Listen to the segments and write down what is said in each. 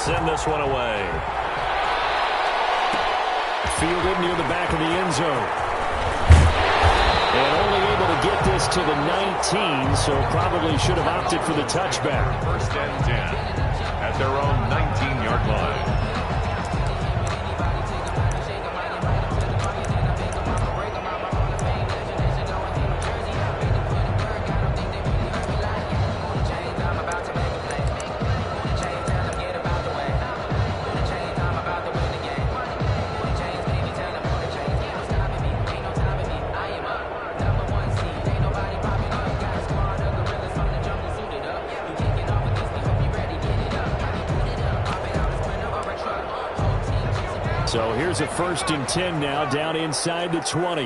send this one away. Fielded near the back of the end zone. And only able to get this to the 19, so probably should have opted for the touchback. First and 10 at their own 19-yard line. So here's a 1st and 10 now, down inside the 20.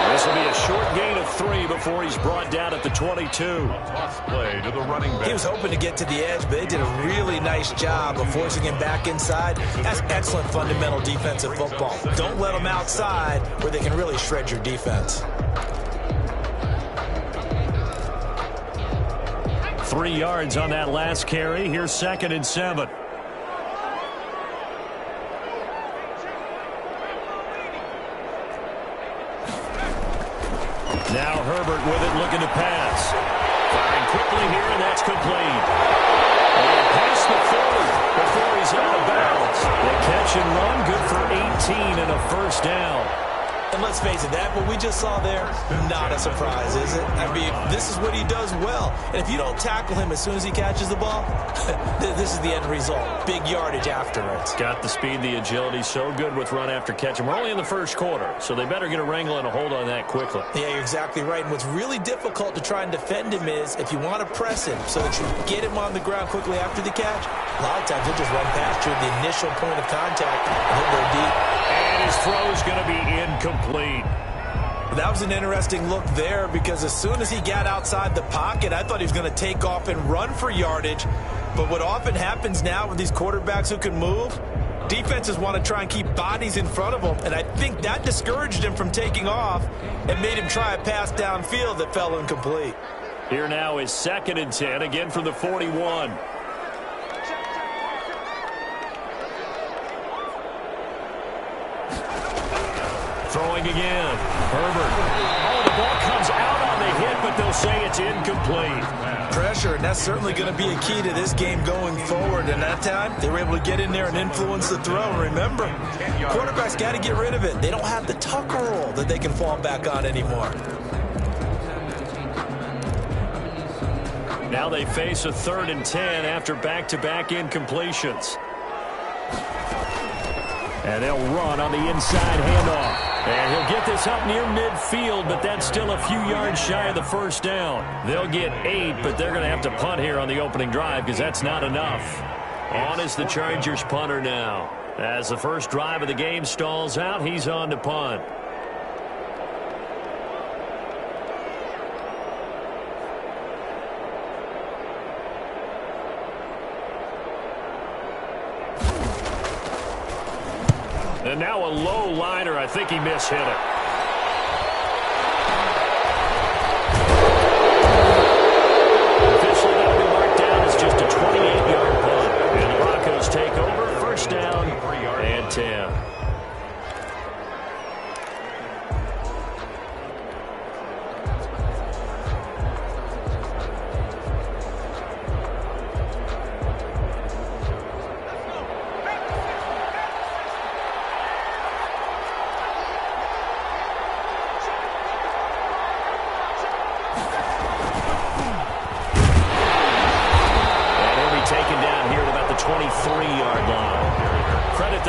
This will be a short gain of 3 before he's brought down at the 22. Toss play to the running back. He was hoping to get to the edge, but they did a really nice job of forcing him back inside. That's excellent fundamental defensive football. Don't let them outside where they can really shred your defense. 3 yards on that last carry. Here's 2nd and 7. Now Herbert with it, looking to pass. Firing quickly here, and that's complete. And past the 40 before he's out of bounds. The catch and run, good for 18 and a 1st down. And let's face it, that what we just saw there, not a surprise, is it? I mean, this is what he does well. And if you don't tackle him as soon as he catches the ball, this is the end result. Big yardage afterwards. Got the speed, the agility, so good with run after catch. And we're only in the 1st quarter, so they better get a wrangle and a hold on that quickly. Yeah, you're exactly right. And what's really difficult to try and defend him is if you want to press him so that you get him on the ground quickly after the catch, a lot of times he'll just run past you at the initial point of contact and he'll go deep. And his throw is going to be incomplete. That was an interesting look there because as soon as he got outside the pocket, I thought he was going to take off and run for yardage. But what often happens now with these quarterbacks who can move, defenses want to try and keep bodies in front of them. And I think that discouraged him from taking off and made him try a pass downfield that fell incomplete. Here now is 2nd and 10, again from the 41. Throwing again. Herbert. Oh, the ball comes out on the hit, but they'll say it's incomplete. Pressure, and that's certainly going to be a key to this game going forward. And that time, they were able to get in there and influence the throw. And remember, quarterbacks got to get rid of it. They don't have the tuck roll that they can fall back on anymore. Now they face a 3rd and 10 after back-to-back incompletions. And they'll run on the inside handoff. And he'll get this up near midfield, but that's still a few yards shy of the 1st down. They'll get 8, but they're going to have to punt here on the opening drive because that's not enough. On is the Chargers punter now. As the first drive of the game stalls out, he's on to punt. And now a low liner. I think he mishit it. Officially that'll be marked down as just a 28-yard punt. And the Broncos take over. 1st down and 10.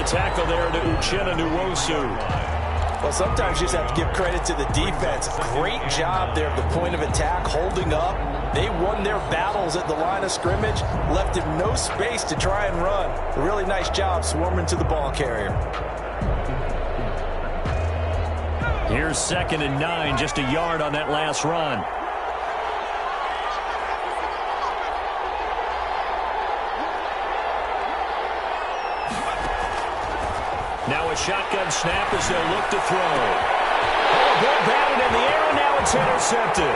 Tackle there to Uchenna Nwosu. Well, sometimes you just have to give credit to the defense. Great job there at the point of attack, holding up. They won their battles at the line of scrimmage, left him no space to try and run. A really nice job swarming to the ball carrier. Here's 2nd and 9, just a yard on that last run. Now a shotgun snap as they'll look to throw. Oh, ball batted in the air, and now it's intercepted.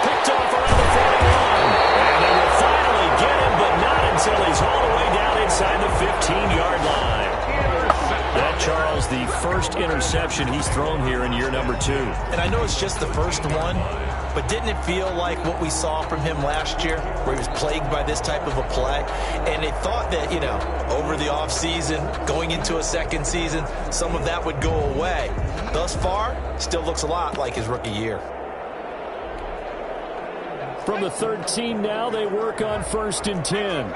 Picked off around the 41. And they will finally get him, but not until he's all the way down inside the 15-yard line. That, Charles, the first interception he's thrown here in year number 2. And I know it's just the first one, but didn't it feel like what we saw from him last year, where he was plagued by this type of a play? And they thought that, you know, over the offseason, going into a second season, some of that would go away. Thus far, still looks a lot like his rookie year. From the 13 now, they work on 1st and 10.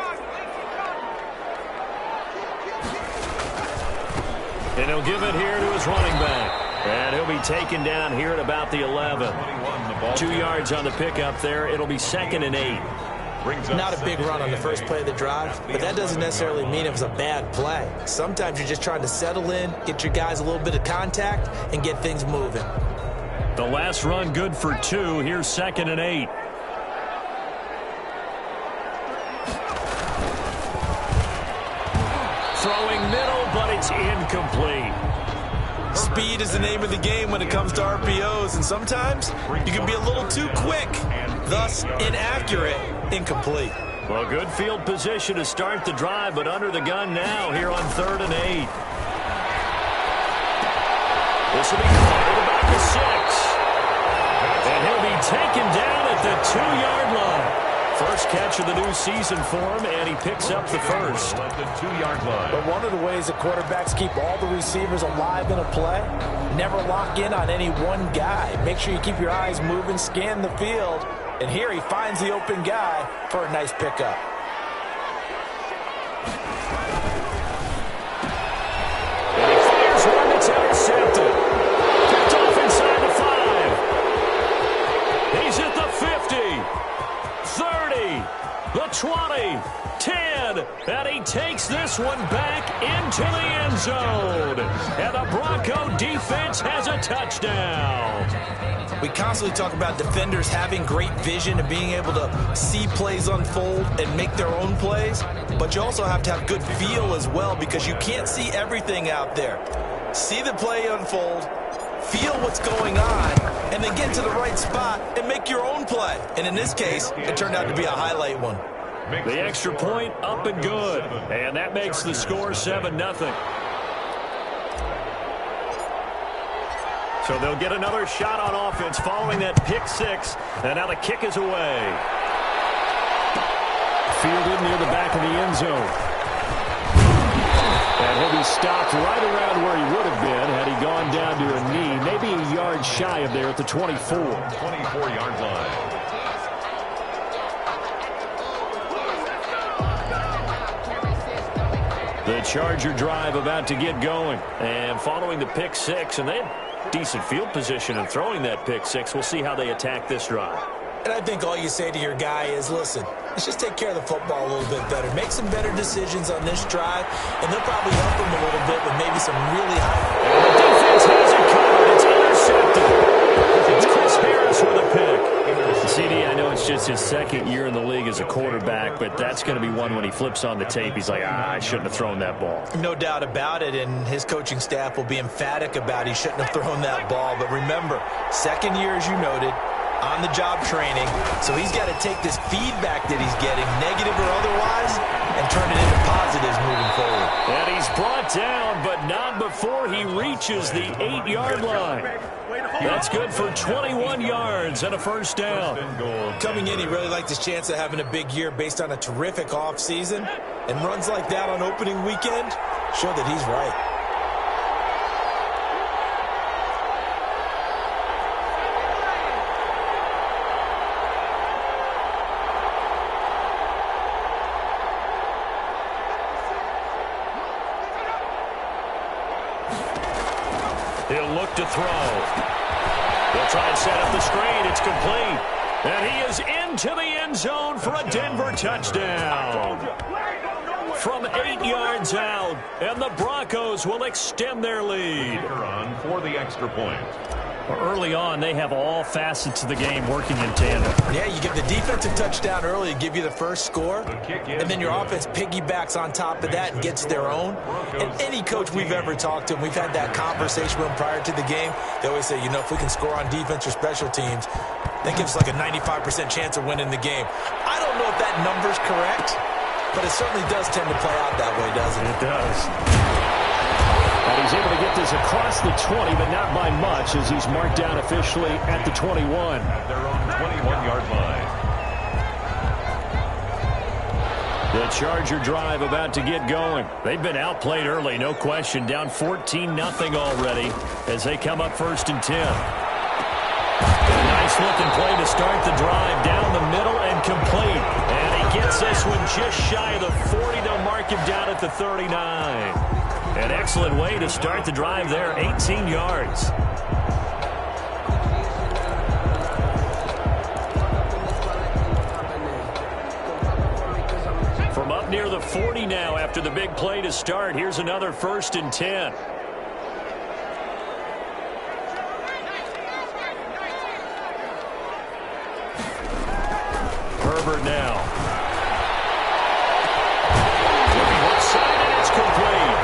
And he'll give it here to his running back. And he'll be taken down here at about the 11. 2 yards on the pickup there. It'll be 2nd and 8. Not a big run on the first play of the drive, but that doesn't necessarily mean it was a bad play. Sometimes you're just trying to settle in, get your guys a little bit of contact, and get things moving. The last run good for 2. Here's 2nd and 8. Throwing middle, but it's incomplete. Speed is the name of the game when it comes to RPOs, and sometimes you can be a little too quick, thus inaccurate, incomplete. Well, good field position to start the drive, but under the gun now here on 3rd and 8. This will be caught at about the 6. And he'll be taken down at the 2-yard line. First catch of the new season for him, and he picks up the first. At the 2-yard line. But one of the ways that quarterbacks keep all the receivers alive in a play, never lock in on any one guy. Make sure you keep your eyes moving, scan the field, and here he finds the open guy for a nice pickup. And he fires one that's intercepted. Picked off inside the 5. He's at the 50. 30, the 20, 10, and he takes this one back into the end zone. And the Bronco defense has a touchdown. We constantly talk about defenders having great vision and being able to see plays unfold and make their own plays, but you also have to have good feel as well, because you can't see everything out there. See the play unfold, feel what's going on, and then get to the right spot and make your own play. And in this case, it turned out to be a highlight one. The extra point up and good. And that makes the score 7-0. So they'll get another shot on offense following that pick 6. And now the kick is away. Fielded near the back of the end zone. And he'll be stopped right around where he would have been had he gone down to a knee, maybe a yard shy of there at the 24. 24-yard line. The Charger drive about to get going. And following the pick 6, and they had decent field position in throwing that pick 6. We'll see how they attack this drive. And I think all you say to your guy is, listen, let's just take care of the football a little bit better. Make some better decisions on this drive, and they'll probably help him a little bit with maybe some really high. And the defense has it covered. It's intercepted. It's Chris Harris with a pick. CD, I know it's just his 2nd year in the league as a quarterback, but that's going to be one when he flips on the tape. He's like, I shouldn't have thrown that ball. No doubt about it, and his coaching staff will be emphatic about he shouldn't have thrown that ball. But remember, 2nd year, as you noted, on-the-job training, so he's got to take this feedback that he's getting, negative or otherwise, and turn it into positives moving forward. And he's brought down, but not before he reaches the 8-yard line. That's good for 21 yards and a first down. Coming in, he really liked his chance of having a big year based on a terrific offseason, and runs like that on opening weekend show that he's right. He'll look to throw. They'll try and set up the screen. It's complete. And he is into the end zone for a Denver touchdown. From 8 yards out. And the Broncos will extend their lead. On for the extra point. Early on, they have all facets of the game working in tandem. Yeah, you get the defensive touchdown early to give you the first score, and then your offense piggybacks on top of that and gets their own. And any coach we've ever talked to, and we've had that conversation with them prior to the game, they always say, you know, if we can score on defense or special teams, that gives us like a 95% chance of winning the game. I don't know if that number's correct, but it certainly does tend to play out that way, doesn't it? It does. And he's able to get this across the 20, but not by much, as he's marked down officially at the 21. At their own 21-yard line. The Charger drive about to get going. They've been outplayed early, no question. Down 14-0 already as they come up 1st and 10. A nice-looking play to start the drive down the middle and complete. And he gets this one just shy of the 40. They'll mark him down at the 39. An excellent way to start the drive there, 18 yards. From up near the 40 now after the big play to start, here's another 1st and 10. Herbert now. Looking left side, and it's complete.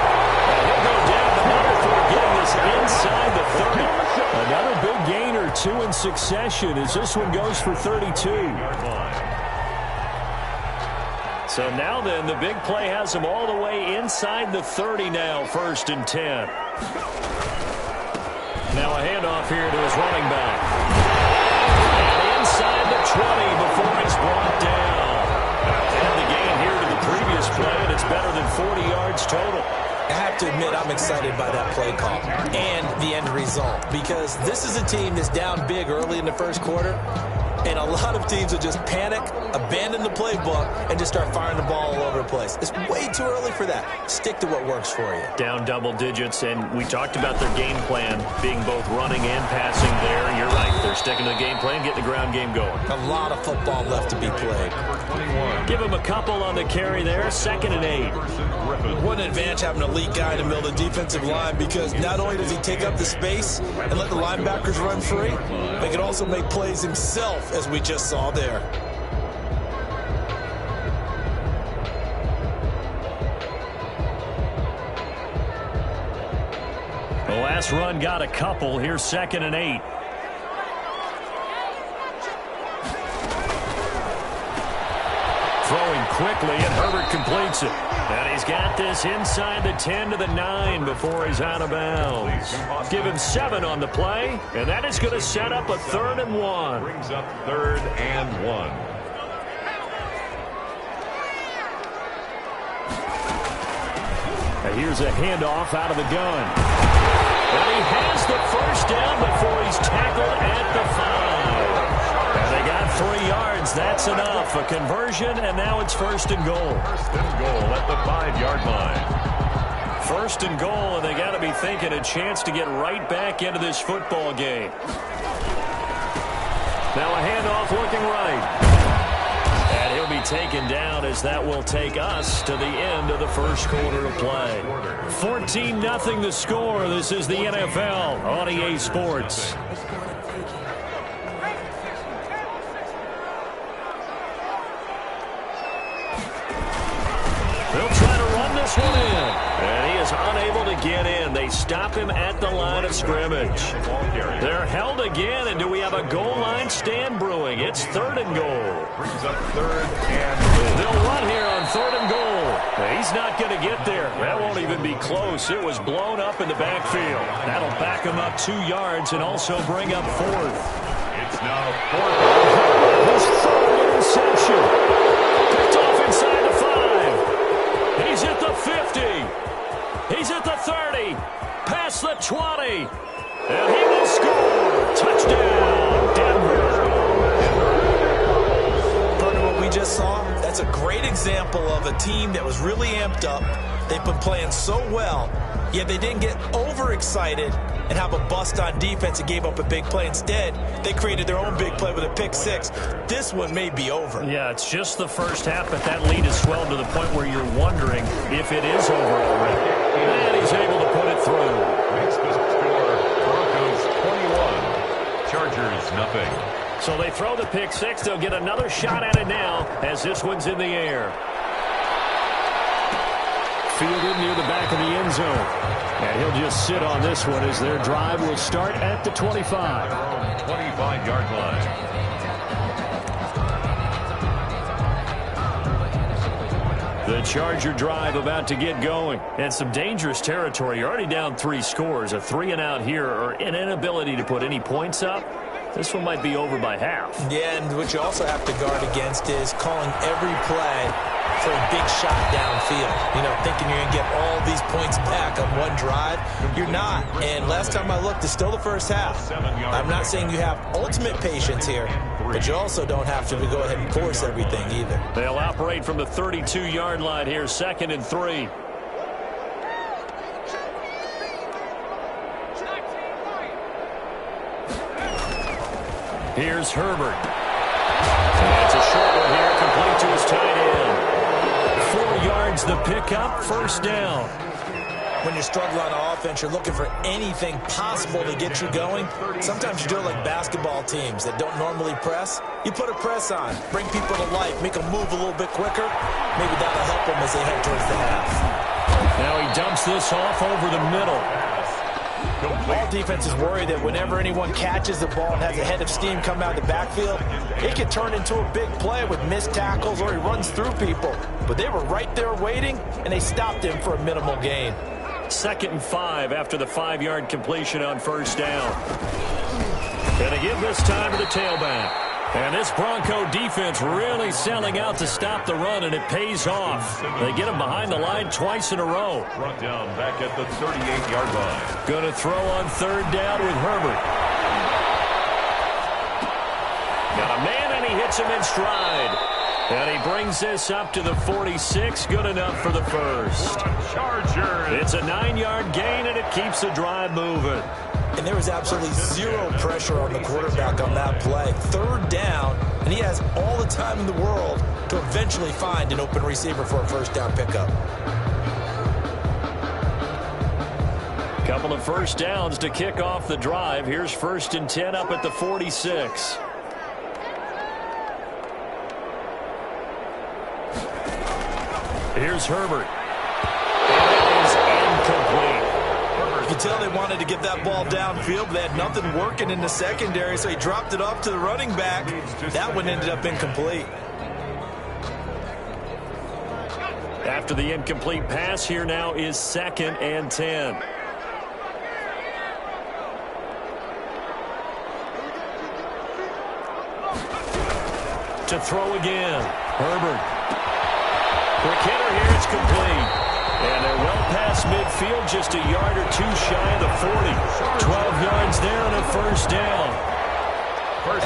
He'll go down the middle for getting this inside the 30. Another big gain or two in succession as this one goes for 32. So now then, the big play has him all the way inside the 30 now, 1st and 10. Now a handoff here to his running back. And inside the 20 before he's brought down. And the gain here to the previous play, and it's better than 40 yards total. I have to admit, I'm excited by that play call and the end result, because this is a team that's down big early in the first quarter, and a lot of teams will just panic, abandon the playbook, and just start firing the ball all over the place. It's way too early for that. Stick to what works for you. Down double digits, and we talked about their game plan being both running and passing there. You're right. They're sticking to the game plan, getting the ground game going. A lot of football left to be played. Give him a couple on the carry there, 2nd and 8. What an advantage having an elite guy in the middle of the defensive line, because not only does he take up the space and let the linebackers run free, but he can also make plays himself, as we just saw there. The last run got a couple. Here's 2nd and 8. Throwing quickly, and Herbert completes it. And he's got this inside the 10 to the 9 before he's out of bounds. Give him 7 on the play, and that is going to set up a 3rd and 1. Brings up 3rd and 1. And here's a handoff out of the gun. And he has the 1st down before he's tackled at the 5. And they got 3 yards. That's enough. A conversion, and now it's 1st and goal. 1st and goal at the 5-yard line. 1st and goal, and they got to be thinking a chance to get right back into this football game. Now a handoff looking right. And he'll be taken down, as that will take us to the end of the first quarter of play. 14-0 the score. This is the NFL on EA Sports. They'll try to run this one in. And he is unable to get in. They stop him at the line of scrimmage. They're held again, and do we have a goal line stand brewing? It's 3rd and goal. Brings up 3rd and goal. They'll run here on 3rd and goal. He's not going to get there. That won't even be close. It was blown up in the backfield. That'll back him up 2 yards and also bring up 4th. It's now 4th. His 3rd interception. Picked off inside the 5. He's at the 50. He's at the 30. Past the 20. And he will score. Touchdown, Denver. Partner, what we just saw, that's a great example of a team that was really amped up. They've been playing so well, yet they didn't get overexcited and have a bust on defense and gave up a big play. Instead, they created their own big play with a pick 6. This one may be over. Yeah, it's just the first half, but that lead has swelled to the point where you're wondering if it is over already. And he's able to put it through. Makes the score Broncos 21, Chargers, nothing. So they throw the pick six. They'll get another shot at it now as this one's in the air. Fielded near the back of the end zone. And he'll just sit on this one as their drive will start at the 25. 25-yard line. The Charger drive about to get going. And some dangerous territory. You're already down 3 scores. A 3-and-out here or an inability to put any points up. This one might be over by half. Yeah, and what you also have to guard against is calling every play for a big shot downfield. You know, thinking you're going to get all these points back on one drive. You're not. And last time I looked, it's still the first half. I'm not saying you have ultimate patience here, but you also don't have to go ahead and force everything either. They'll operate from the 32-yard line here, 2nd and 3. Here's Herbert. And it's a short one here, complete to his tight end. 4 yards the pickup, first down. When you're struggling on offense, you're looking for anything possible to get you going. Sometimes you do it like basketball teams that don't normally press. You put a press on, bring people to life, make them move a little bit quicker. Maybe that'll help them as they head towards the half. Now he dumps this off over the middle. All defenses worry that whenever anyone catches the ball and has a head of steam come out of the backfield, it can turn into a big play with missed tackles or he runs through people. But they were right there waiting, and they stopped him for a minimal gain. 2nd and 5 after the 5-yard completion on first down. And they give this time to the tailback. And this Bronco defense really selling out to stop the run, and it pays off. They get him behind the line twice in a row. Brought down back at the 38-yard line. Going to throw on 3rd down with Herbert. Got a man, and he hits him in stride. And he brings this up to the 46. Good enough for the first. Chargers. It's a 9-yard gain, and it keeps the drive moving. And there was absolutely zero pressure on the quarterback on that play. 3rd down, and he has all the time in the world to eventually find an open receiver for a first down pickup. Couple of first downs to kick off the drive. Here's 1st and 10 up at the 46. Here's Herbert. And it is incomplete. You can tell they wanted to get that ball downfield, but they had nothing working in the secondary, so he dropped it off to the running back. That one ended up incomplete. After the incomplete pass, here now is 2nd and 10. To throw again. Herbert. Quick hitter here, it's complete. And they're well past midfield, just a yard or 2 shy of the 40. 12 yards there and a first down.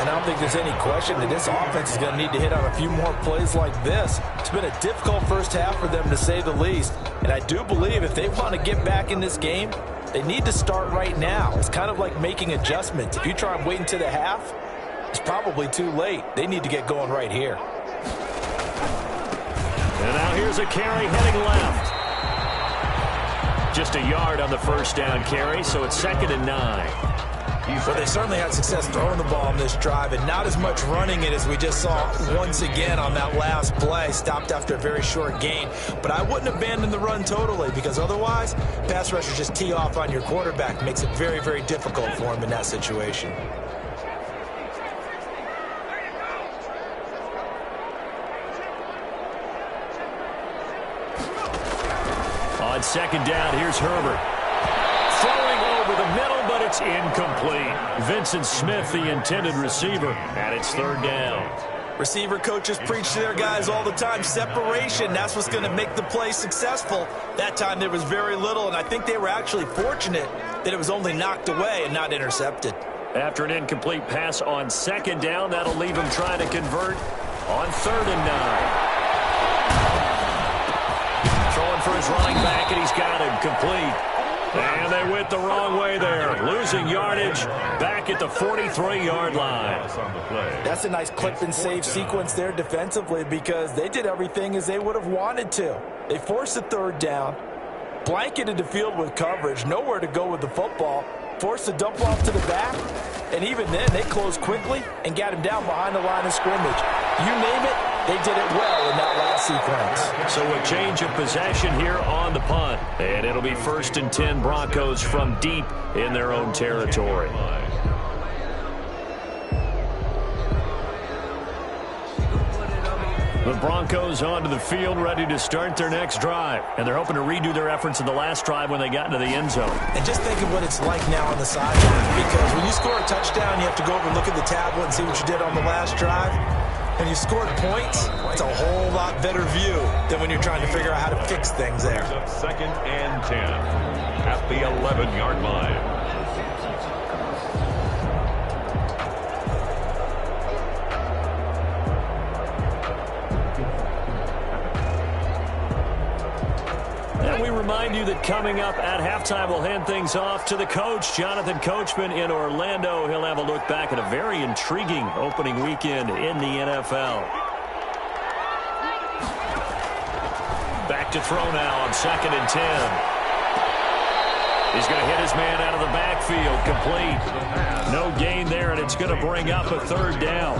And I don't think there's any question that this offense is going to need to hit on a few more plays like this. It's been a difficult first half for them, to say the least. And I do believe if they want to get back in this game, they need to start right now. It's kind of like making adjustments. If you try and wait until the half, it's probably too late. They need to get going right here. And now here's a carry heading left. Just a yard on the first down carry, so it's 2nd and 9. Well, they certainly had success throwing the ball on this drive, and not as much running it as we just saw once again on that last play. Stopped after a very short gain. But I wouldn't abandon the run totally, because otherwise, pass rushers just tee off on your quarterback. Makes it very, very difficult for him in that situation. On 2nd down, here's Herbert. Throwing over the middle, but it's incomplete. Vincent Smith, the intended receiver, and it's 3rd down. Receiver coaches preach to their guys all the time. Separation, that's what's going to make the play successful. That time there was very little, and I think they were actually fortunate that it was only knocked away and not intercepted. After an incomplete pass on 2nd down, that'll leave him trying to convert on 3rd and 9. Throwing for his running back, and he's got him complete. And they went the wrong way there. Losing yardage back at the 43-yard line. That's a nice clip and save sequence there defensively, because they did everything as they would have wanted to. They forced the 3rd down, blanketed the field with coverage, nowhere to go with the football, forced the dump off to the back, and even then they closed quickly and got him down behind the line of scrimmage. You name it, they did it well in that last sequence. So a change of possession here on the punt, and it'll be 1st and 10 Broncos from deep in their own territory. The Broncos onto the field, ready to start their next drive. And they're hoping to redo their efforts in the last drive when they got into the end zone. And just think of what it's like now on the sideline, because when you score a touchdown, you have to go over and look at the tablet and see what you did on the last drive. When you scored points, it's a whole lot better view than when you're trying to figure out how to fix things there. 2nd and 10 at the 11-yard line. We remind you that coming up at halftime, we'll hand things off to the coach, Jonathan Coachman in Orlando. He'll have a look back at a very intriguing opening weekend in the NFL. Back to throw now on 2nd and 10. He's going to hit his man out of the backfield, complete. No gain there, and it's going to bring up a 3rd down.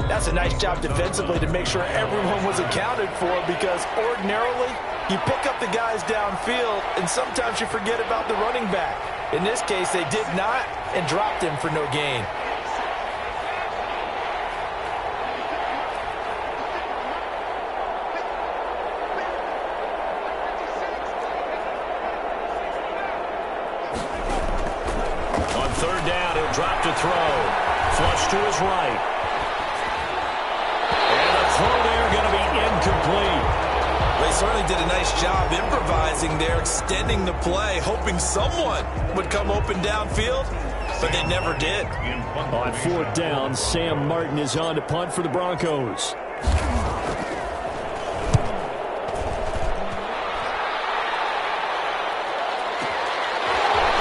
That's a nice job defensively to make sure everyone was accounted for, because ordinarily you pick up the guys downfield, and sometimes you forget about the running back. In this case, they did not and dropped him for no gain. On 3rd down, he'll drop to throw. Flush to his right. And the throw there going to be incomplete. They certainly did a nice job improvising there, extending the play, hoping someone would come open downfield, but they never did. On 4th down, Sam Martin is on to punt for the Broncos.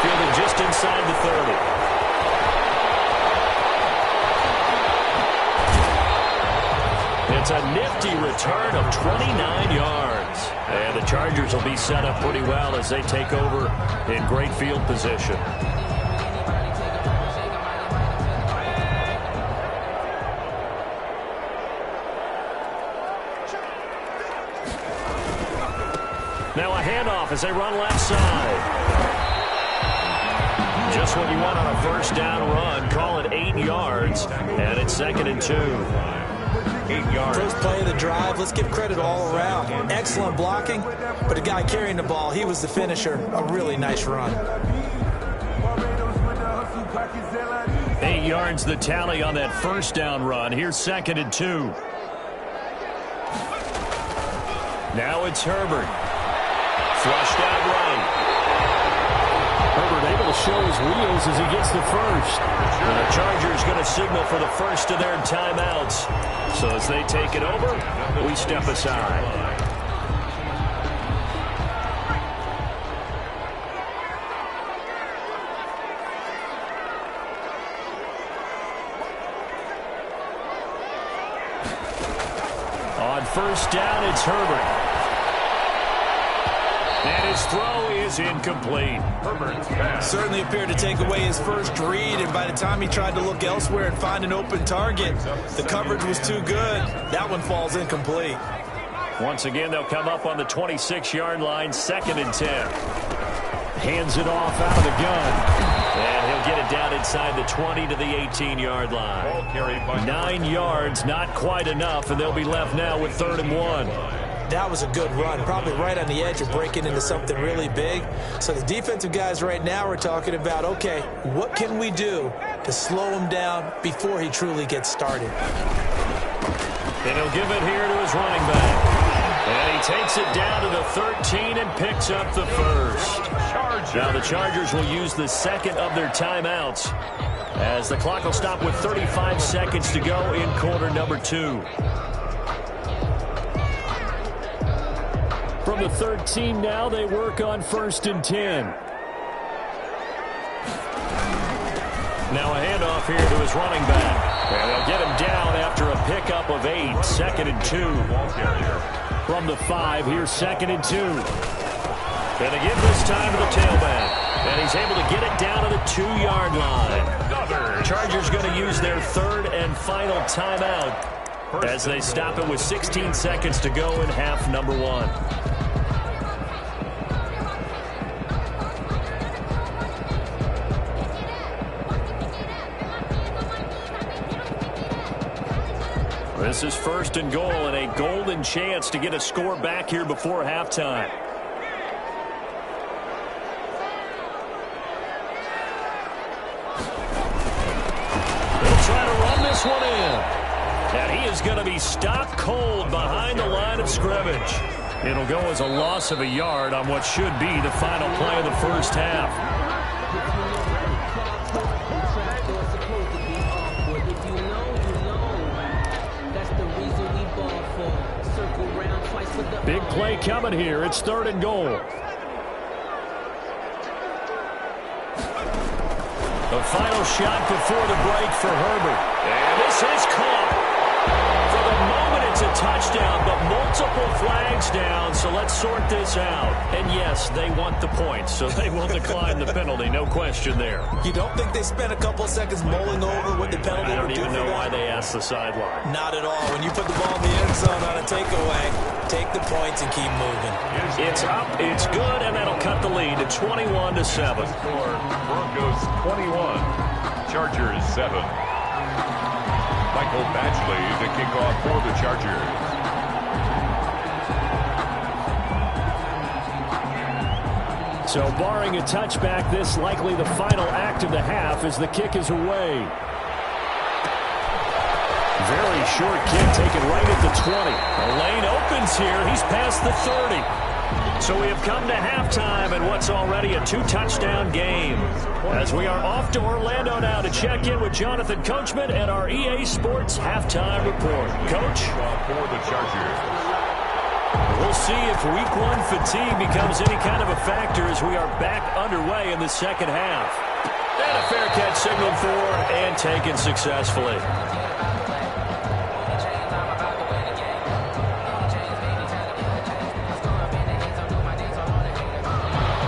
Fielded just inside the 30. It's a nifty return of 29 yards. And the Chargers will be set up pretty well as they take over in great field position. Now a handoff as they run left side. Just what you want on a 1st down run. Call it 8 yards. And it's 2nd and 2. 8 yards. First play of the drive, let's give credit all around. Excellent blocking, but the guy carrying the ball, he was the finisher. A really nice run. 8 yards the tally on that 1st down run. Here's 2nd and 2. Now it's Herbert. Flushed out right. Herbert able to show his wheels as he gets the first. And the Chargers going to signal for the first of their timeouts. So as they take it over, we step aside. On 1st down, it's Herbert. And his throw is incomplete. Certainly appeared to take away his first read, and by the time he tried to look elsewhere and find an open target, the coverage was too good. That one falls incomplete. Once again, they'll come up on the 26-yard line, 2nd and 10. Hands it off out of the gun. And he'll get it down inside the 20 to the 18-yard line. 9 yards, not quite enough, and they'll be left now with 3rd and 1. That was a good run, probably right on the edge of breaking into something really big. So the defensive guys right now are talking about, okay, what can we do to slow him down before he truly gets started? And he'll give it here to his running back. And he takes it down to the 13 and picks up the first. Now the Chargers will use the 2nd of their timeouts as the clock will stop with 35 seconds to go in quarter number 2. From the 13 now, they work on 1st and 10. Now a handoff here to his running back. And they'll get him down after a pickup of 8. 2nd and 2. From the 5, here's 2nd and 2. And they give this time to the tailback. And he's able to get it down to the 2-yard line. Chargers going to use their third and final timeout as they stop it with 16 seconds to go in half number 1. This is first and goal and a golden chance to get a score back here before halftime. They'll try to run this one in. And he is going to be stopped cold behind the line of scrimmage. It'll go as a loss of a yard on what should be the final play of the first half. Big play coming here. It's third and goal. The final shot before the break for Herbert. And this is caught. For the moment, it's a touchdown, but multiple flags down, so let's sort this out. And yes, they want the points, so they will decline the penalty. No question there. You don't think they spent a couple of seconds mulling over what the penalty would do? I don't even know why they asked the sideline. Not at all. When you put the ball in the end zone on a takeaway, take the points and keep moving. It's up, it's good, and that'll cut the lead to 21-7. Broncos 21, Chargers 7. Michael Badgley to kick off for the Chargers. So barring a touchback, this likely the final act of the half as the kick is away. Very short kick taken right at the 20. The lane opens here. He's past the 30. So we have come to halftime and what's already a 2-touchdown game. As we are off to Orlando now to check in with Jonathan Coachman and our EA Sports halftime report. Coach? For the Chargers. We'll see if week 1 fatigue becomes any kind of a factor as we are back underway in the second half. And a fair catch signaled for and taken successfully.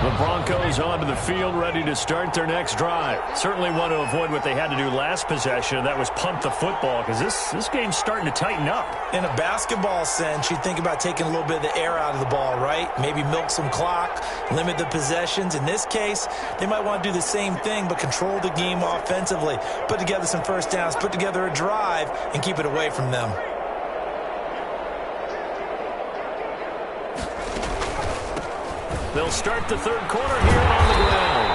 The Broncos onto the field, ready to start their next drive. Certainly want to avoid what they had to do last possession. That was punt the football, because this game's starting to tighten up. In a basketball sense, you think about taking a little bit of the air out of the ball, right? Maybe milk some clock, limit the possessions. In this case, they might want to do the same thing, but control the game offensively. Put together some first downs, put together a drive, and keep it away from them. They'll start the third quarter here on the ground.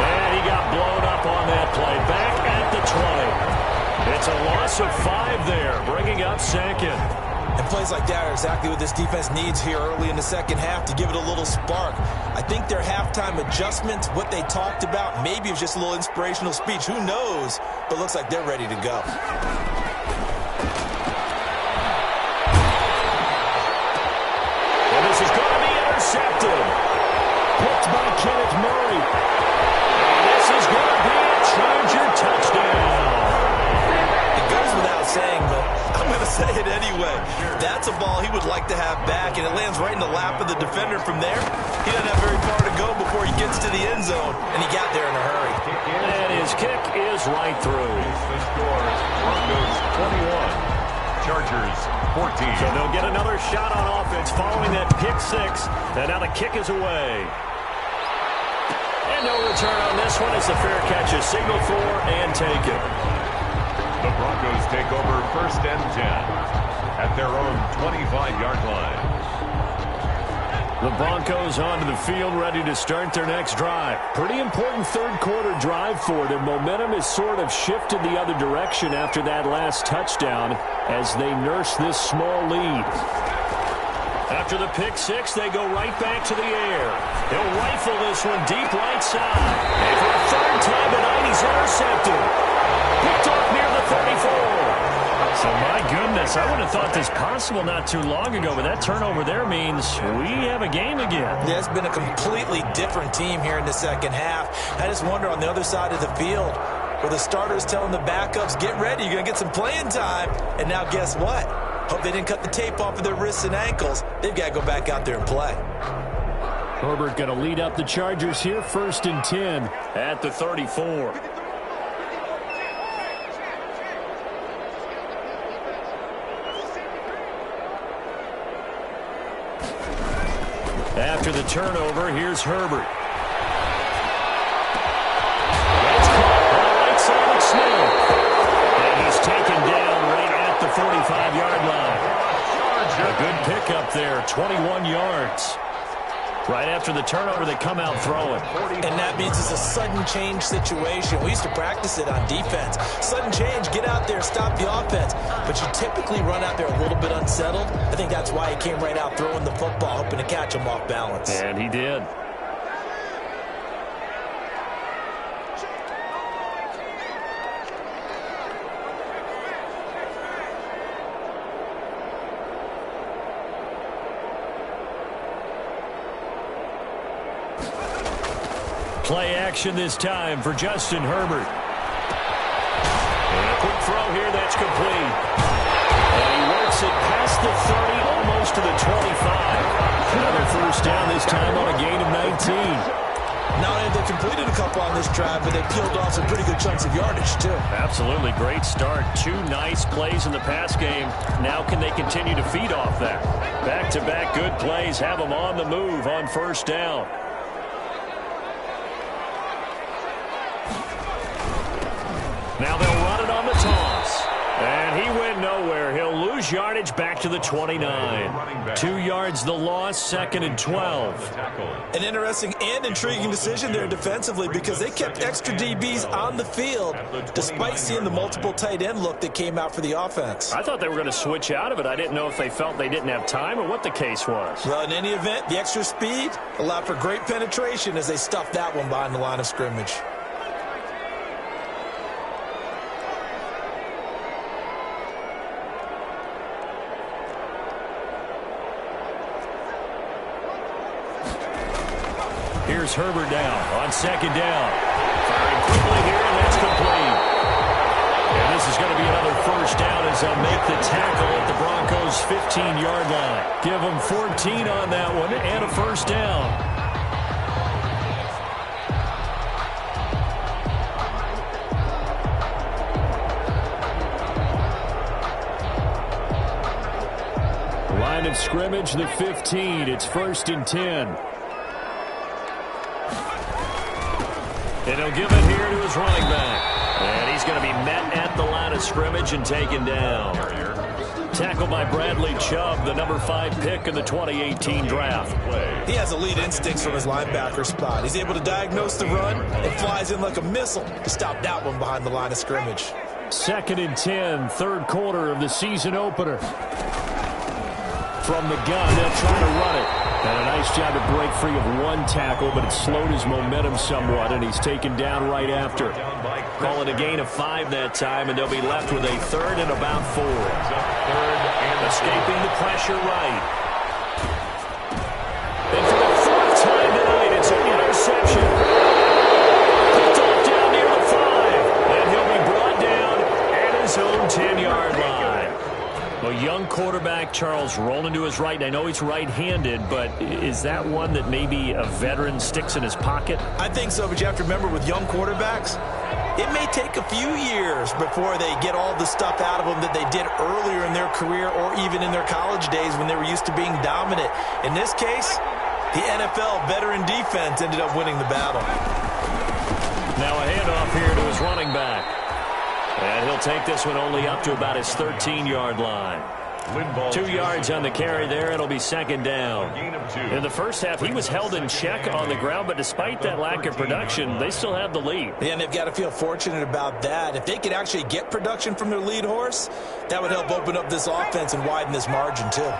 And he got blown up on that play. Back at the 20. It's a loss of 5 there, bringing up second. And plays like that are exactly what this defense needs here early in the second half to give it a little spark. I think their halftime adjustments, what they talked about, maybe it was just a little inspirational speech. Who knows? But looks like they're ready to go. And this is going to be intercepted. Picked by Kenneth Murray. And this is going to be a Charger touchdown. It goes without saying, but I'm going to say it anyway. That's a ball he would like to have back, and it lands right in the lap of the defender from there. He doesn't have very far to go before he gets to the end zone, and he got there in a hurry. And his kick is right through. The score is Broncos 21, Chargers 14. So they'll get another shot on offense following that pick 6. And now the kick is away. And no return on this one as the fair catch is signaled for and taken. The Broncos take over first and 10 at their own 25-yard line. The Broncos onto the field, ready to start their next drive. Pretty important third quarter drive for them. Momentum has sort of shifted the other direction after that last touchdown as they nurse this small lead. After the pick 6, they go right back to the air. He'll rifle this one deep right side. And for a third time tonight, he's intercepted. Picked off near the 34. So, my goodness, I would have thought this possible not too long ago, but that turnover there means we have a game again. Yeah, it's been a completely different team here in the second half. I just wonder on the other side of the field, where the starters telling the backups, get ready, you're going to get some playing time. And now guess what? Hope they didn't cut the tape off of their wrists and ankles. They've got to go back out there and play. Herbert going to lead up the Chargers here, 1st and 10 at the 34. After the turnover, here's Herbert. That's caught on the right side of Smith. And he's taken down right at the 45-yard line. A good pickup there, 21 yards. Right after the turnover, they come out throwing. And that means it's a sudden change situation. We used to practice it on defense. Sudden change, get out there, stop the offense. But you typically run out there a little bit unsettled. I think that's why he came right out throwing the football, hoping to catch him off balance. And he did. Play action this time for Justin Herbert. And a quick throw here, that's complete. And he works it past the 30, almost to the 25. Another first down, this time on a gain of 19. Not only have they completed a couple on this drive, but they peeled off some pretty good chunks of yardage, too. Absolutely, great start. 2 nice plays in the pass game. Now can they continue to feed off that? Back-to-back good plays have them on the move on first down. Now they'll run it on the toss. And he went nowhere. He'll lose yardage back to the 29. 2 yards the loss, 2nd and 12. An interesting and intriguing decision there defensively because they kept extra DBs on the field despite seeing the multiple tight end look that came out for the offense. I thought they were going to switch out of it. I didn't know if they felt they didn't have time or what the case was. Well, in any event, the extra speed allowed for great penetration as they stuffed that one behind the line of scrimmage. Here's Herbert now on 2nd down. Firing quickly here, and that's complete. And this is going to be another first down as they'll make the tackle at the Broncos' 15-yard line. Give them 14 on that one and a first down. Line of scrimmage, the 15. It's 1st and 10. And he'll give it here to his running back. And he's going to be met at the line of scrimmage and taken down. Tackled by Bradley Chubb, the number 5 pick in the 2018 draft. He has elite instincts from his linebacker spot. He's able to diagnose the run and flies in like a missile to stop that one behind the line of scrimmage. 2nd and 10, 3rd quarter of the season opener. From the gun, they'll try to run it. And a nice job to break free of one tackle, but it slowed his momentum somewhat, and he's taken down right after. Call it a gain of 5 that time, and they'll be left with a 3rd and about 4. Escaping the pressure right. And for the 4th time tonight, it's an interception. Picked off down near the 5. And he'll be brought down at his own 10-yard line. A young quarterback, Charles, rolling to his right. And I know he's right-handed, but is that one that maybe a veteran sticks in his pocket? I think so, but you have to remember with young quarterbacks, it may take a few years before they get all the stuff out of them that they did earlier in their career or even in their college days when they were used to being dominant. In this case, the NFL veteran defense ended up winning the battle. Now a handoff here to his running back. And he'll take this one only up to about his 13-yard line. 2 yards on the carry there. It'll be 2nd down. In the first half, he was held in check on the ground, but despite that lack of production, they still have the lead. And they've got to feel fortunate about that. If they could actually get production from their lead horse, that would help open up this offense and widen this margin, too.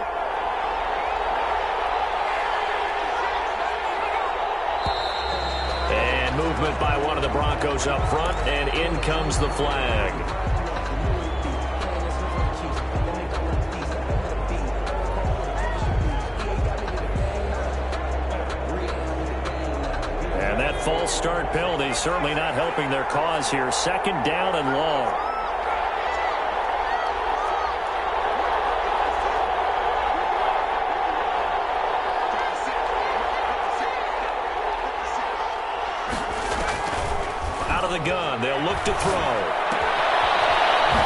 And movement by one of the Broncos up front, and in comes the flag. And that false start penalty certainly not helping their cause here. 2nd down and long. of the gun. They'll look to throw.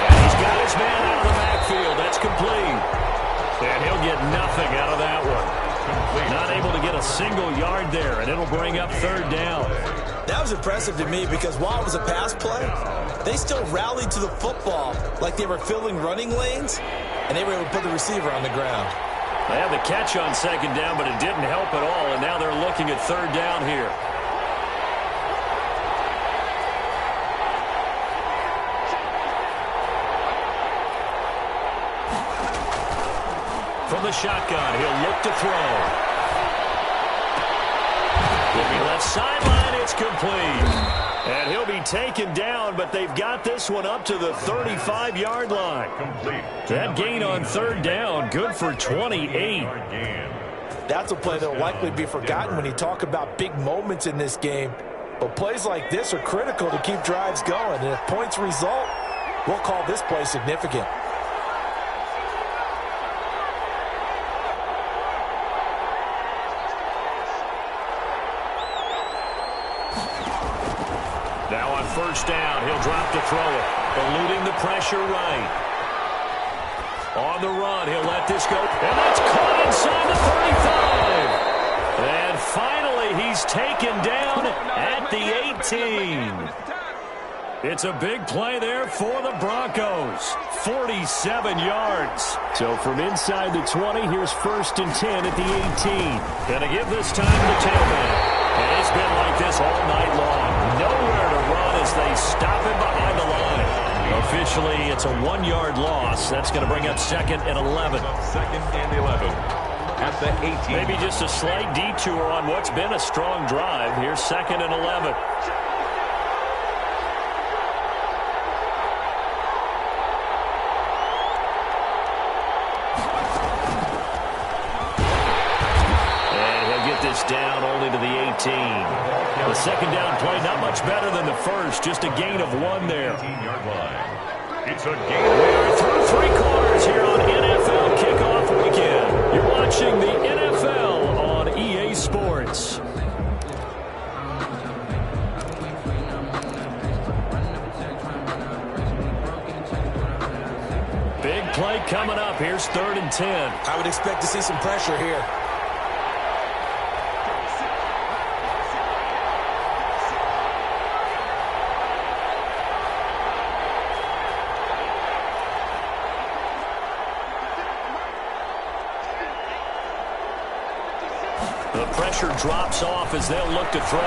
And he's got his man out of the backfield. That's complete. And he'll get nothing out of that one. Not able to get a single yard there, and it'll bring up third down. That was impressive to me because while it was a pass play, they still rallied to the football like they were filling running lanes, and they were able to put the receiver on the ground. They had the catch on second down, but it didn't help at all, and now they're looking at third down here. From the shotgun, he'll look to throw. Will be left sideline, it's complete. And he'll be taken down, but they've got this one up to the 35-yard line. Complete. That gain on third down, good for 28. That's a play that will likely be forgotten when you talk about big moments in this game. But plays like this are critical to keep drives going. And if points result, we'll call this play significant. Now on first down, he'll drop to throw it, eluding the pressure right. On the run, he'll let this go, and that's caught inside the 35. And finally, he's taken down at the 18. It's a big play there for the Broncos. 47 yards. So from inside the 20, here's first and 10 at the 18. Gonna give this time to the tailback. And it's been like this all night long. Nowhere to run as they stop him behind the line. Officially, it's a 1-yard loss. That's going to bring up second and 11. Second and 11 at the 18. Maybe just a slight detour on what's been a strong drive. Here's second and 11. Down only to the 18. The second down play not much better than the first, just a gain of 1 there. 18-yard line. It's a gain. We are through 3 quarters here on NFL Kickoff Weekend. You're watching the NFL on EA Sports. Big play coming up. Here's third and 10. I would expect to see some pressure here. The pressure drops off as they'll look to throw.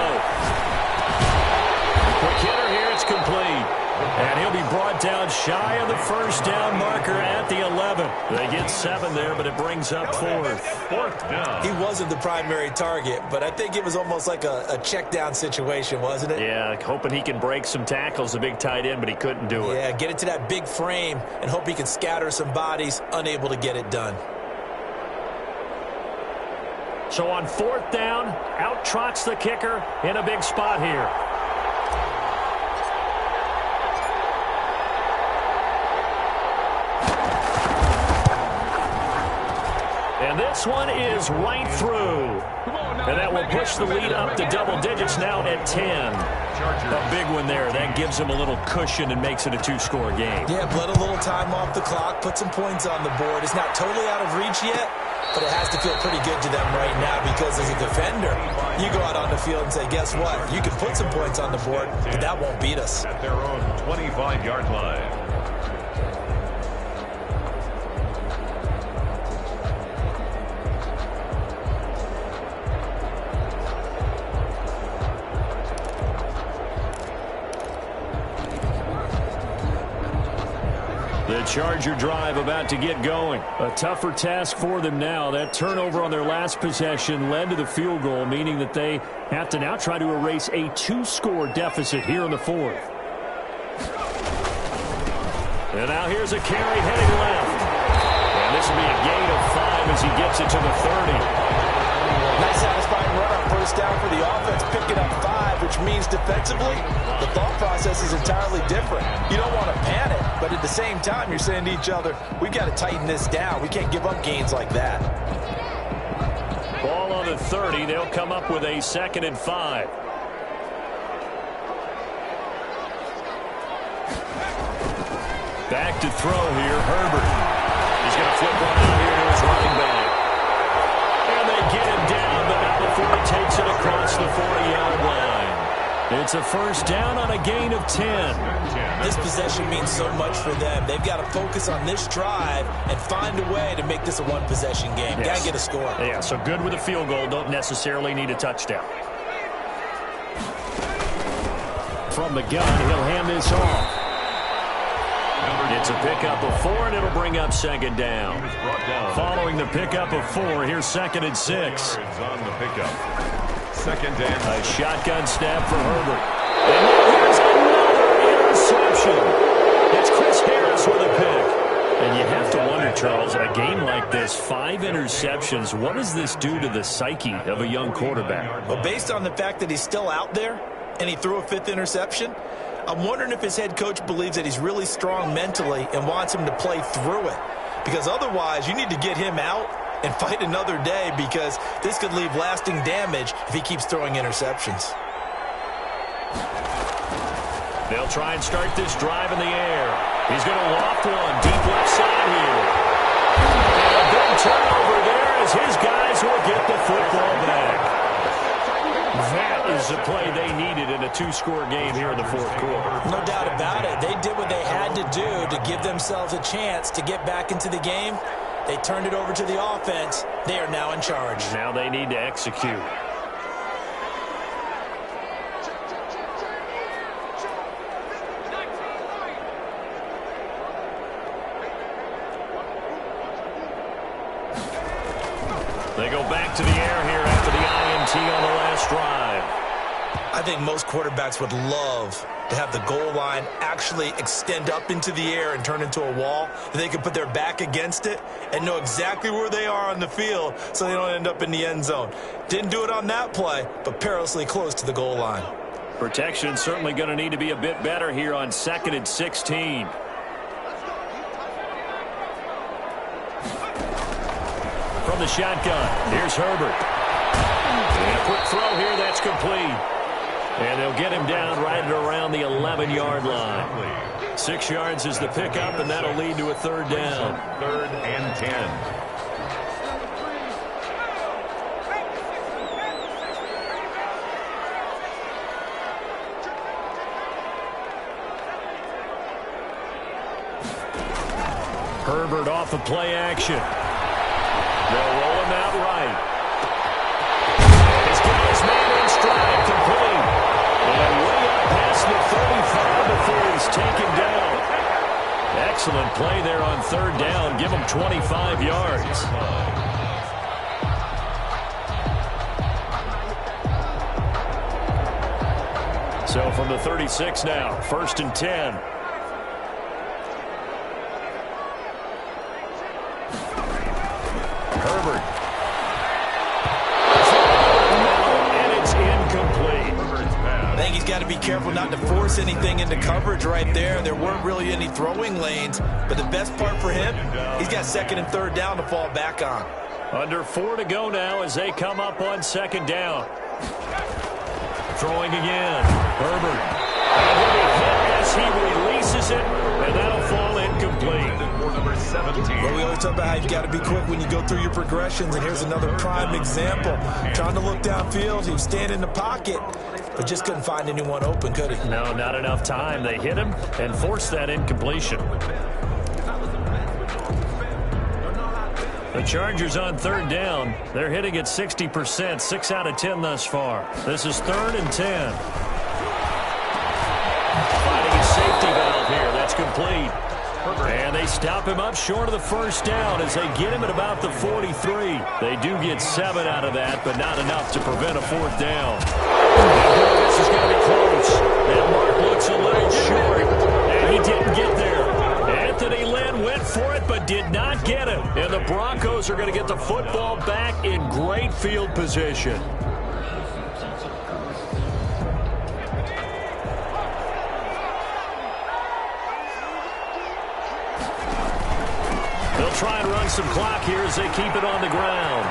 For Kidder here, it's complete. And he'll be brought down shy of the first down marker at the 11. They get 7 there, but it brings up fourth down. He wasn't the primary target, but I think it was almost like a check down situation, wasn't it? Yeah, hoping he can break some tackles, a big tight end, but he couldn't do it. Yeah, get it to that big frame and hope he can scatter some bodies, unable to get it done. So on fourth down, out trots the kicker in a big spot here. And this one is right through. And that will push the lead up to double digits now at 10. A big one there. That gives him a little cushion and makes it a 2-score game. Yeah, bled a little time off the clock, put some points on the board. It's not totally out of reach yet, but it has to feel pretty good to them right now because as a defender, you go out on the field and say, guess what? You can put some points on the board, but that won't beat us. At their own 25-yard line. The Charger drive about to get going. A tougher task for them now. That turnover on their last possession led to the field goal, meaning that they have to now try to erase a 2-score deficit here in the fourth. And now here's a carry heading left. And this will be a gain of 5 as he gets it to the 30. Nice satisfying run on first down for the offense, picking up 5, which means defensively, the thought process is entirely different. You don't want to panic, but at the same time, you're saying to each other, we've got to tighten this down. We can't give up gains like that. Ball on the 30. They'll come up with a 2nd and 5. Back to throw here, Herbert. He's going to flip one out here to his running back. And they get him down, but not before he takes it across the 40-yard line. It's a first down on a gain of 10. This possession means so much for them. They've got to focus on this drive and find a way to make this a one-possession game. Yes. Got to get a score. Yeah, so good with a field goal. Don't necessarily need a touchdown. From the gun, he'll hand this off. It's a pickup of 4, and it'll bring up second down. Following the pickup of 4, here's 2nd and 6. On the pickup. Second down. A shotgun snap for Herbert. And here's another interception. It's Chris Harris with a pick. And you have to wonder, Charles, a game like this, 5 interceptions, what does this do to the psyche of a young quarterback? Well, based on the fact that he's still out there and he threw a 5th interception, I'm wondering if his head coach believes that he's really strong mentally and wants him to play through it. Because otherwise, you need to get him out and fight another day, because this could leave lasting damage if he keeps throwing interceptions. They'll try and start this drive in the air. He's going to loft one deep left side here. And a big turnover there as his guys will get the football back. That is the play they needed in a 2-score game here in the 4th quarter. No doubt about it. They did what they had to do to give themselves a chance to get back into the game. They turned it over to the offense. They are now in charge. Now they need to execute. They go back to the air here after the INT on the last drive. I think most quarterbacks would love to have the goal line actually extend up into the air and turn into a wall. They can put their back against it and know exactly where they are on the field so they don't end up in the end zone. Didn't do it on that play, but perilously close to the goal line. Protection certainly going to need to be a bit better here on 2nd and 16. From the shotgun, here's Herbert. And a quick throw here, that's complete. And they'll get him down right at around the 11-yard line. 6 yards is the pickup, and that'll lead to a 3rd down. 3rd and 10. Herbert off of play action. They'll roll him out right. He's got his man in stride, complete. And way up past the 35 before he's taken down. Excellent play there on 3rd down. Give him 25 yards. So from the 36 now, 1st and 10. Herbert. And it's incomplete. I think he's got to be careful not to force anything into coverage right there. There weren't really any throwing lanes, but the best part for him, he's got 2nd and 3rd down to fall back on. Under 4 to go now as they come up on 2nd down. Throwing again. Herbert. And he'll be hit as he releases it, and that'll fall incomplete. Number 17. But we always talk about how you've got to be quick when you go through your progressions, and here's another prime example. Trying to look downfield, he was standing in the pocket, but just couldn't find anyone open, could he? No, not enough time. They hit him and forced that incompletion. The Chargers on 3rd down. They're hitting at 60%, 6 out of 10 thus far. This is 3rd and 10. Finding a safety valve here. That's complete. And they stop him up short of the 1st down as they get him at about the 43. They do get 7 out of that, but not enough to prevent a 4th down. This is going to be close. That mark looks a little short, and he didn't get there. Anthony Lynn went for it, but did not get it. And the Broncos are going to get the football back in great field position. They'll try and run some clock here as they keep it on the ground.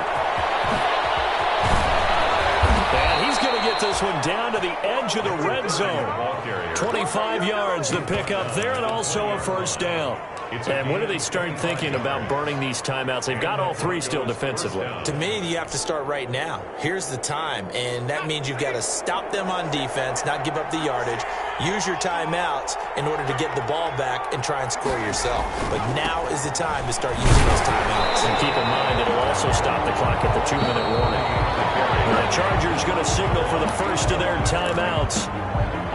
And he's going to get this one down to the edge of the red zone. 25 yards to pick up there, and also a first down. And when do they start thinking about burning these timeouts? They've got all three still defensively. To me, you have to start right now. Here's the time, and that means you've got to stop them on defense, not give up the yardage, use your timeouts in order to get the ball back and try and score yourself. But now is the time to start using those timeouts. And keep in mind, it'll also stop the clock at the 2-minute warning. The Chargers going to signal for the first of their timeouts.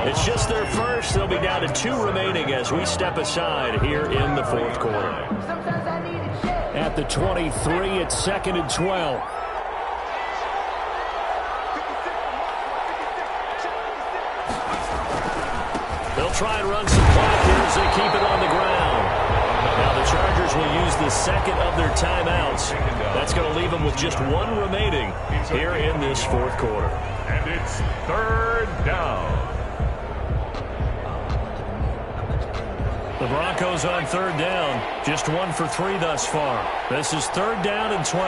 It's just their first. They'll be down to 2 remaining as we step aside here in the fourth quarter. At the 23, it's 2nd and 12. They'll try and run some clock here as they keep it on the ground. Now the Chargers will use the second of their timeouts. That's going to leave them with just 1 remaining here in this fourth quarter. And it's 3rd down. The Broncos on 3rd down. Just 1 for 3 thus far. This is 3rd down and 12.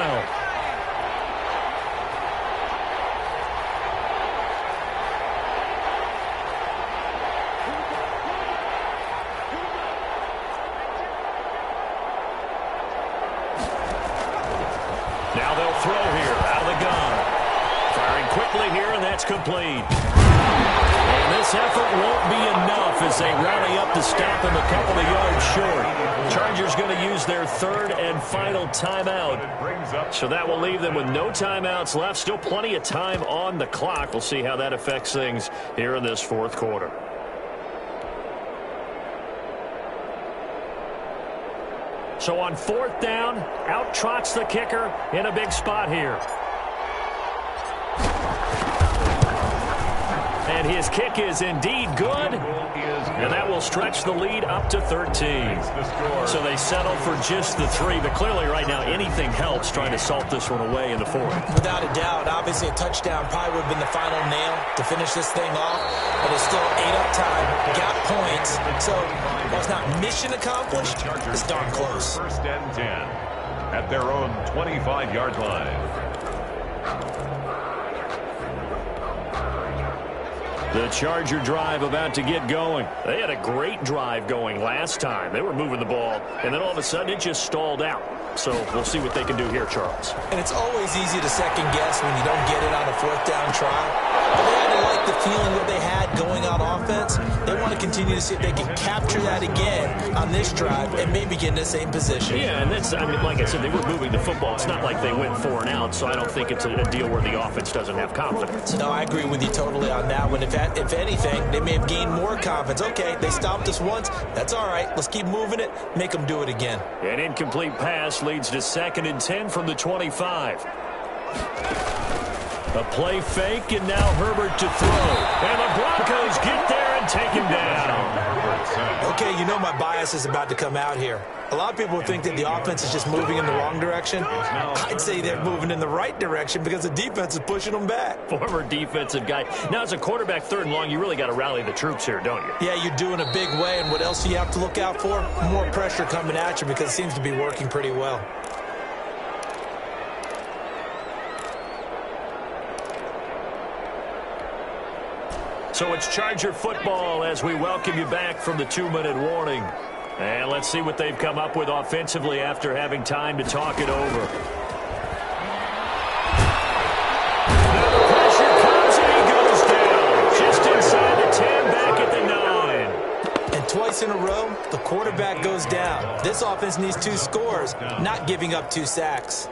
Now they'll throw here out of the gun. Firing quickly here, and that's complete. And this effort won't be enough as they rally up to stop him a couple of yards short. Chargers going to use their 3rd and final timeout. So that will leave them with no timeouts left. Still plenty of time on the clock. We'll see how that affects things here in this fourth quarter. So on 4th down, out trots the kicker in a big spot here. And his kick is indeed good. And that will stretch the lead up to 13. So they settle for just the 3. But clearly right now anything helps trying to salt this one away in the 4th. Without a doubt, obviously a touchdown probably would have been the final nail to finish this thing off. But it's still ate up time, got points. So while it's not mission accomplished, it's darn close. 1st and 10 at their own 25-yard line. The Charger drive about to get going. They had a great drive going last time. They were moving the ball, and then all of a sudden it just stalled out. So we'll see what they can do here, Charles. And it's always easy to second guess when you don't get it on a 4th down try. But they had to like the feeling that they had going on offense. They want to continue to see if they can capture that again on this drive and maybe get in the same position. Yeah, and that's, I mean, like I said, they were moving the football. It's not like they went 4 and out, so I don't think it's a deal where the offense doesn't have confidence. No, I agree with you totally on that one. If anything, they may have gained more confidence. Okay, they stopped us once. That's all right. Let's keep moving it. Make them do it again. An incomplete pass leads to 2nd and 10 from the 25. A play fake, and now Herbert to throw. And the Broncos get there and take him down. Okay, you know my bias is about to come out here. A lot of people think that the offense is just moving in the wrong direction. I'd say they're moving in the right direction because the defense is pushing them back. Former defensive guy. Now, as a quarterback 3rd and long, you really got to rally the troops here, don't you? Yeah, you do in a big way. And what else do you have to look out for? More pressure coming at you because it seems to be working pretty well. So it's Charger football as we welcome you back from the 2-minute warning. And let's see what they've come up with offensively after having time to talk it over. Now the pressure comes and he goes down. Just inside the 10, back at the 9. And twice in a row, the quarterback goes down. This offense needs 2 scores, not giving up 2 sacks.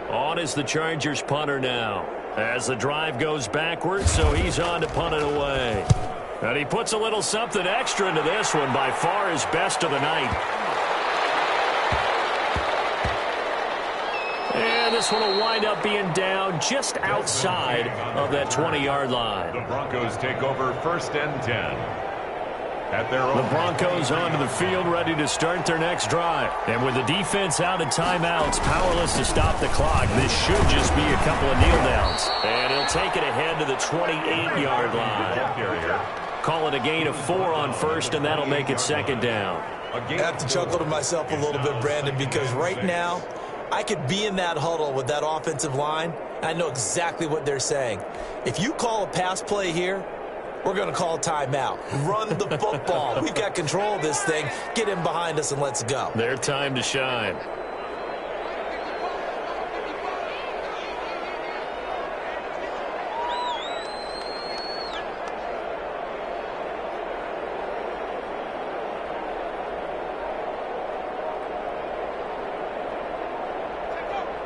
On is the Chargers punter now. As the drive goes backwards, so he's on to punt it away. And he puts a little something extra into this one, by far his best of the night. And this one will wind up being down just outside of that 20-yard line. The Broncos take over 1st and 10. At their own. The Broncos onto the field, ready to start their next drive. And with the defense out of timeouts, powerless to stop the clock, this should just be a couple of kneel downs. And he'll take it ahead to the 28-yard line. call it a gain of 4 on first, and that'll make it second down. I have to chuckle to myself a little bit, Brandon, because right now I could be in that huddle with that offensive line. I know exactly what they're saying. If you call a pass play here, we're going to call a timeout. Run the football. We've got control of this thing. Get in behind us and let's go. Their time to shine.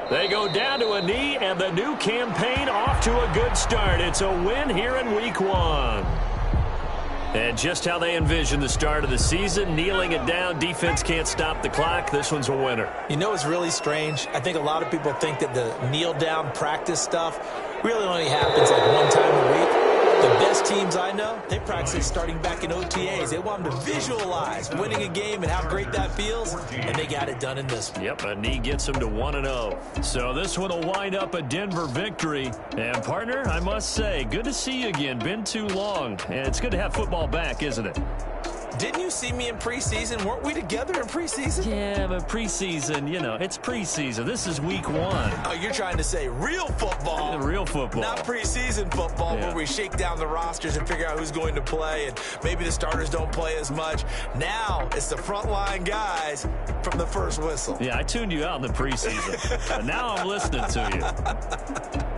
They go down to a knee, and the new campaign off to a good start. It's a win here in Week 1. And just how they envision the start of the season, kneeling it down, defense can't stop the clock. This one's a winner. You know what's really strange? I think a lot of people think that the kneel-down practice stuff really only happens like one time a week. The best teams I know, they practice it starting back in OTAs. They want them to visualize winning a game and how great that feels, and they got it done in this one. Yep, a knee gets them to 1-0. So this one will wind up a Denver victory. And, partner, I must say, good to see you again. Been too long. And it's good to have football back, isn't it? Didn't you see me in preseason? Weren't we together in preseason? Yeah, but preseason, you know, it's preseason. This is Week 1. Oh, you're trying to say real football. Real football. Not preseason football, yeah, where we shake down the rosters and figure out who's going to play, and maybe the starters don't play as much. Now it's the frontline guys from the first whistle. Yeah, I tuned you out in the preseason. And now I'm listening to you.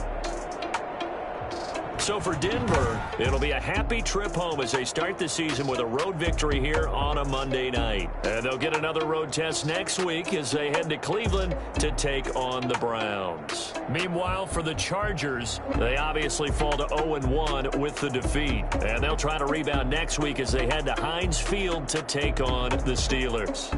So for Denver, it'll be a happy trip home as they start the season with a road victory here on a Monday night. And they'll get another road test next week as they head to Cleveland to take on the Browns. Meanwhile, for the Chargers, they obviously fall to 0-1 with the defeat. And they'll try to rebound next week as they head to Heinz Field to take on the Steelers.